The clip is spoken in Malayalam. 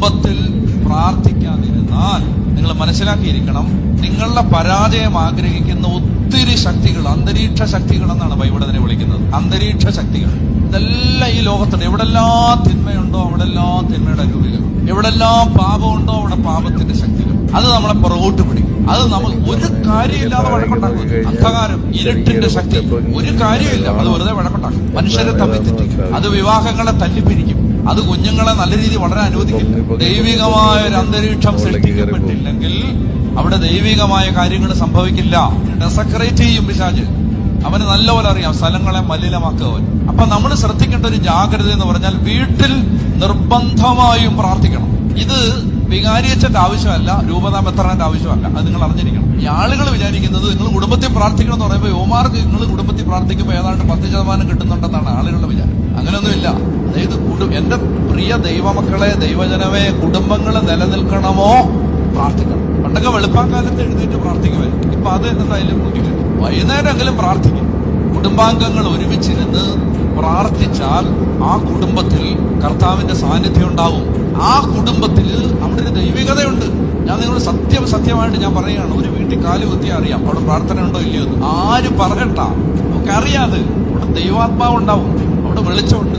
കുടുംബത്തിൽ പ്രാർത്ഥിക്കാതിരുന്നാൽ നിങ്ങൾ മനസ്സിലാക്കിയിരിക്കണം, നിങ്ങളുടെ പരാജയം ആഗ്രഹിക്കുന്ന ഒത്തിരി ശക്തികൾ, അന്തരീക്ഷ ശക്തികൾ എന്നാണ് ബൈബിൾ അതിനെ വിളിക്കുന്നത്. അന്തരീക്ഷ ശക്തികൾ ഇതെല്ലാം ഈ ലോകത്തുണ്ട്. എവിടെല്ലാം തിന്മയുണ്ടോ അവിടെല്ലാം തിന്മയുടെ രൂപികൾ, എവിടെല്ലാം പാപമുണ്ടോ അവിടെ പാപത്തിന്റെ ശക്തികൾ. അത് നമ്മളെ പുറകോട്ട് പിടിക്കും. അത് നമ്മൾ ഒരു കാര്യമില്ലാതെ വഴക്കുണ്ടാക്കും. അന്ധകാരം, ഇരുട്ടിന്റെ ശക്തി ഒരു കാര്യമില്ല, അത് വെറുതെ വഴക്കുണ്ടാക്കും. മനുഷ്യരെ തമ്മിൽ തെറ്റിക്കും. അത് വിവാഹങ്ങളെ തല്ലിപ്പിരിക്കും. അത് കുഞ്ഞുങ്ങളെ നല്ല രീതിയിൽ വളരെ അനുവദിക്കില്ല. ദൈവികമായ ഒരു അന്തരീക്ഷം സൃഷ്ടിക്കപ്പെട്ടില്ലെങ്കിൽ അവിടെ ദൈവികമായ കാര്യങ്ങൾ സംഭവിക്കില്ല. ഡെസക്രേറ്റ് ചെയ്യും പിശാച്. അവന് നല്ലപോലെ അറിയാം സ്ഥലങ്ങളെ മലിനമാക്കുവൻ. അപ്പൊ നമ്മൾ ശ്രദ്ധിക്കേണ്ട ഒരു ജാഗ്രത എന്ന് പറഞ്ഞാൽ വീട്ടിൽ നിർബന്ധമായും പ്രാർത്ഥിക്കണം. ഇത് വികാരിയച്ഛന്റെ ആവശ്യമല്ല, രൂപതാ മെത്രാന്റെ ആവശ്യമല്ല. അത് നിങ്ങൾ അറിഞ്ഞിരിക്കണം. ഈ ആളുകൾ വിചാരിക്കുന്നത് നിങ്ങൾ കുടുംബത്തിൽ പ്രാർത്ഥിക്കണം എന്ന് പറയുമ്പോൾ യോമാർക്ക് നിങ്ങൾ കുടുംബത്തിൽ പ്രാർത്ഥിക്കുമ്പോൾ ഏതാണ്ട് 10% കിട്ടുന്നുണ്ടെന്നാണ് ആളുകളുടെ വിചാരം. അങ്ങനെയൊന്നുമില്ല. അതായത് എന്റെ പ്രിയ ദൈവമക്കളെ, ദൈവജനമേ, കുടുംബങ്ങളെ നിലനിൽക്കണമോ പ്രാർത്ഥിക്കണം. പണ്ടൊക്കെ വെളുപ്പാക്കാലത്ത് എഴുന്നേറ്റ് പ്രാർത്ഥിക്കുമായിരുന്നു. ഇപ്പൊ അത് എന്തായാലും കൂട്ടിക്കിട്ടും. വൈകുന്നേരമെങ്കിലും പ്രാർത്ഥിക്കും. കുടുംബാംഗങ്ങൾ ഒരുമിച്ചിരുന്ന് പ്രാർത്ഥിച്ചാൽ ആ കുടുംബത്തിൽ കർത്താവിന്റെ സാന്നിധ്യം ഉണ്ടാവും. ആ കുടുംബത്തിൽ അവിടെ ഒരു ദൈവികതയുണ്ട്. ഞാൻ നിങ്ങളോട് സത്യമായിട്ട് ഞാൻ പറയുകയാണ്, ഒരു വീട്ടിൽ കാല് കുത്തിയാൽ അറിയാം അവിടെ പ്രാർത്ഥന ഉണ്ടോ ഇല്ലയോ എന്ന്. ആരും പറയണ്ട, നമുക്ക് അറിയാതെ അവിടെ ദൈവാത്മാവ് ഉണ്ടാവും, അവിടെ വെളിച്ചമുണ്ട്.